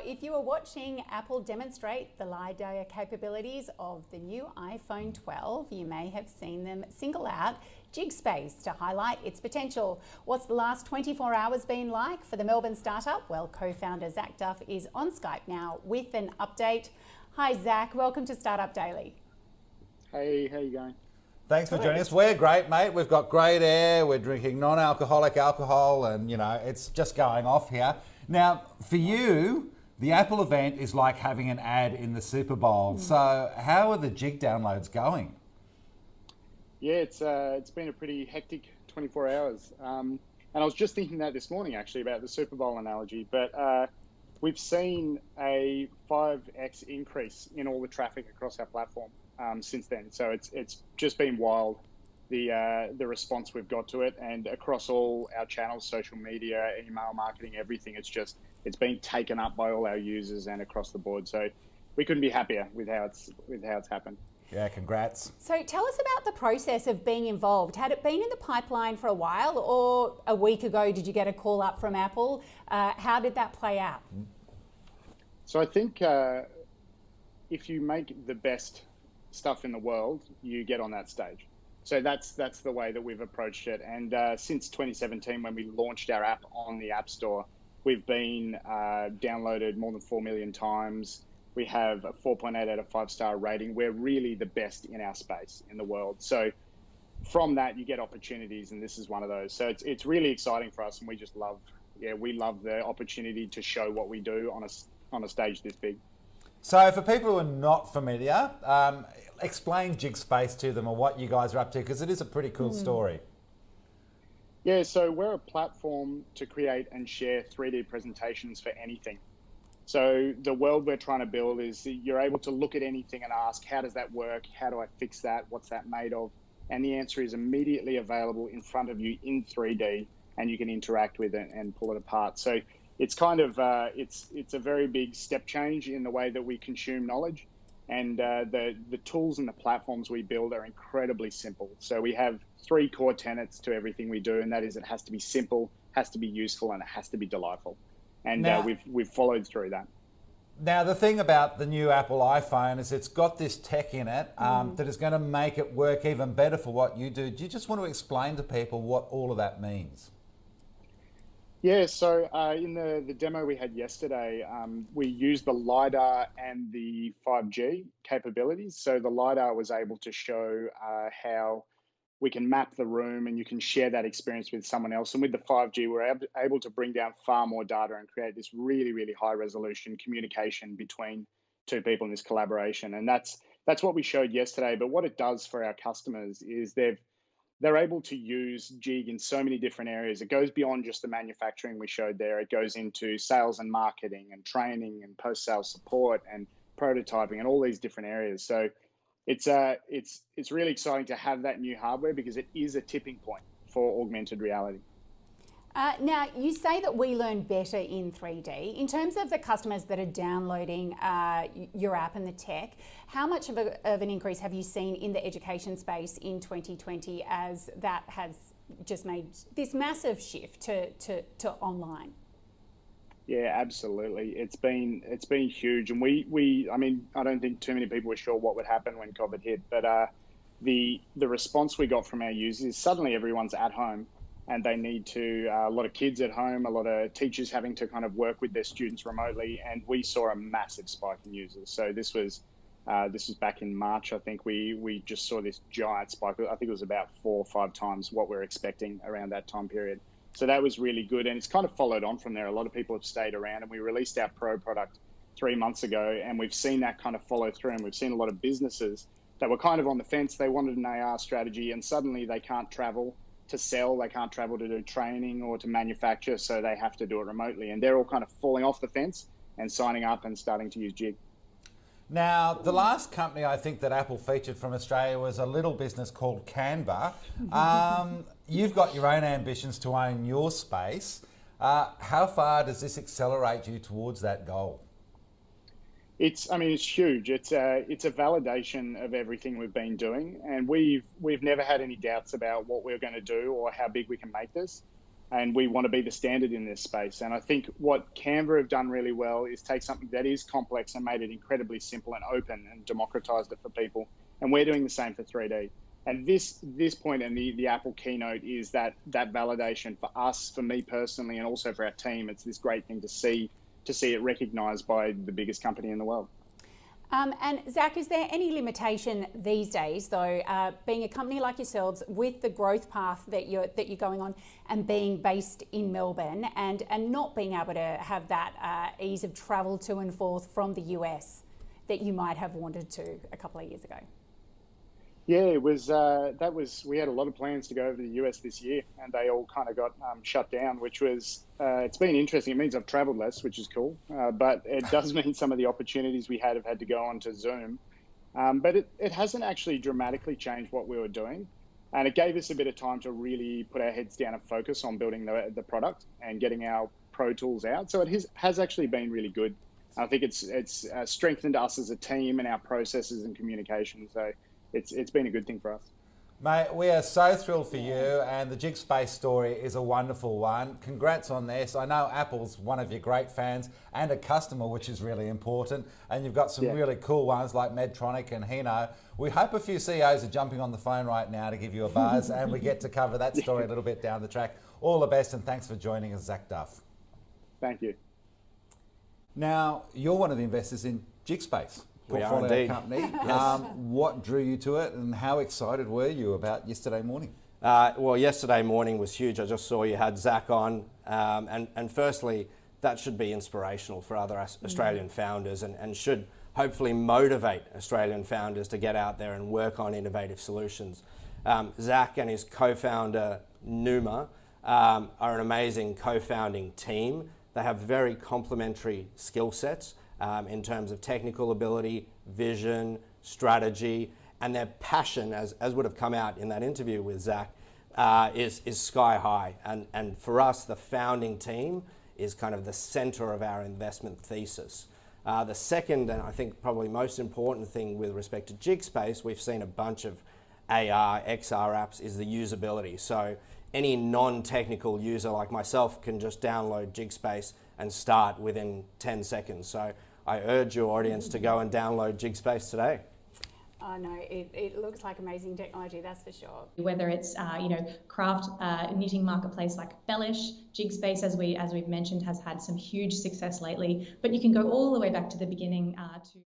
if you were watching Apple demonstrate the LiDAR capabilities of the new iPhone 12, you may have seen them single out JigSpace to highlight its potential. What's the last 24 hours been like for the Melbourne startup? Well, co-founder Zac Duff is on Skype now with an update. Hi, Zac. Welcome to Startup Daily. Hey, how you going? Thanks for joining us. We're great, mate. We've got great air. We're drinking non-alcoholic alcohol, and it's just going off here. Now, for you, the Apple event is like having an ad in the Super Bowl. So, how are the Jig downloads going? Yeah, it's been a pretty hectic 24 hours. And I was just thinking that this morning, actually, about the Super Bowl analogy. But we've seen a 5x increase in all the traffic across our platform since then. So it's just been wild, the response we've got to it, and across all our channels, social media, email marketing, everything. It's been taken up by all our users and across the board. So we couldn't be happier with how it's happened. Yeah, congrats. So tell us about the process of being involved. Had it been in the pipeline for a while, or a week ago did you get a call up from Apple? How did that play out? So I think if you make the best stuff in the world, you get on that stage. So that's the way that we've approached it. And since 2017, when we launched our app on the App Store, we've been downloaded more than 4 million times. We have a 4.8 out of 5-star rating. We're really the best in our space in the world. So from that, you get opportunities, and this is one of those. So it's really exciting for us, and we just love the opportunity to show what we do on a stage this big. So for people who are not familiar, explain JigSpace to them, or what you guys are up to, because it is a pretty cool story. Yeah, so we're a platform to create and share 3D presentations for anything. So the world we're trying to build is you're able to look at anything and ask, how does that work? How do I fix that? What's that made of? And the answer is immediately available in front of you in 3D, and you can interact with it and pull it apart. So it's kind of, it's a very big step change in the way that we consume knowledge. And the tools and the platforms we build are incredibly simple. So we have 3 core tenets to everything we do, and that is it has to be simple, has to be useful, and it has to be delightful. And we've followed through that. Now, the thing about the new Apple iPhone is it's got this tech in it that is going to make it work even better for what you do. Do you just want to explain to people what all of that means? Yeah, so in the demo we had yesterday, we used the LiDAR and the 5G capabilities. So the LiDAR was able to show how we can map the room, and you can share that experience with someone else. And with the 5G, we're able to bring down far more data and create this really, really high resolution communication between 2 people in this collaboration. And that's what we showed yesterday. But what it does for our customers is they're able to use Jig in so many different areas. It goes beyond just the manufacturing we showed there. It goes into sales and marketing and training and post-sales support and prototyping and all these different areas. So it's really exciting to have that new hardware, because it is a tipping point for augmented reality. Now, you say that we learn better in 3D. In terms of the customers that are downloading your app and the tech, how much of an increase have you seen in the education space in 2020 as that has just made this massive shift to online? Yeah, absolutely. It's been huge, and I mean, I don't think too many people were sure what would happen when COVID hit, but the response we got from our users is suddenly everyone's at home, and they need to, a lot of kids at home, a lot of teachers having to kind of work with their students remotely, and we saw a massive spike in users. So this was back in March, I think. We just saw this giant spike. I think it was about 4 or 5 times what we're expecting around that time period. So that was really good, and it's kind of followed on from there. A lot of people have stayed around, and we released our Pro product 3 months ago, and we've seen that kind of follow through, and we've seen a lot of businesses that were kind of on the fence. They wanted an AR strategy, and suddenly they can't travel to sell, they can't travel to do training or to manufacture, so they have to do it remotely, and they're all kind of falling off the fence and signing up and starting to use Jig. Now, the last company I think that Apple featured from Australia was a little business called Canva. You've got your own ambitions to own your space. How far does this accelerate you towards that goal? It's huge. It's a validation of everything we've been doing, and we've never had any doubts about what we're going to do or how big we can make this. and we want to be the standard in this space. And I think what Canva have done really well is take something that is complex and made it incredibly simple and open and democratized it for people. And we're doing the same for 3D. And this point in the Apple keynote is that validation for us, for me personally, and also for our team. It's this great thing to see it recognized by the biggest company in the world. And Zac, is there any limitation these days, though, being a company like yourselves with the growth path that you're going on and being based in Melbourne and not being able to have that ease of travel to and forth from the US that you might have wanted to a couple of years ago? Yeah, it was. We had a lot of plans to go over to the US this year, and they all kind of got shut down. Which was, it's been interesting. It means I've travelled less, which is cool. But it does mean some of the opportunities we have had to go on to Zoom. But it hasn't actually dramatically changed what we were doing, and it gave us a bit of time to really put our heads down and focus on building the product and getting our Pro Tools out. So it has actually been really good. I think it's strengthened us as a team and our processes and communication. So it's been a good thing for us. Mate, we are so thrilled for you, and the JigSpace story is a wonderful one. Congrats on this. I know Apple's one of your great fans and a customer, which is really important, and you've got some really cool ones like Medtronic and Hino. We hope a few CEOs are jumping on the phone right now to give you a buzz, and we get to cover that story a little bit down the track. All the best, and thanks for joining us, Zac Duff. Thank you. Now, you're one of the investors in JigSpace. We are indeed. Company. What drew you to it, and how excited were you about yesterday morning? Well, yesterday morning was huge. I just saw you had Zac on, and firstly, that should be inspirational for other Australian founders, and should hopefully motivate Australian founders to get out there and work on innovative solutions. Zac and his co-founder Numa are an amazing co-founding team. They have very complementary skill sets. In terms of technical ability, vision, strategy, and their passion, as would have come out in that interview with Zac, is sky high. And for us, the founding team is kind of the center of our investment thesis. The second, and I think probably most important thing with respect to JigSpace, we've seen a bunch of AR, XR apps, is the usability. So any non-technical user like myself can just download JigSpace and start within 10 seconds. So I urge your audience to go and download JigSpace today. Oh no, it looks like amazing technology, that's for sure. Whether it's craft knitting marketplace like Bellish, JigSpace, as we've mentioned, has had some huge success lately. But you can go all the way back to the beginning to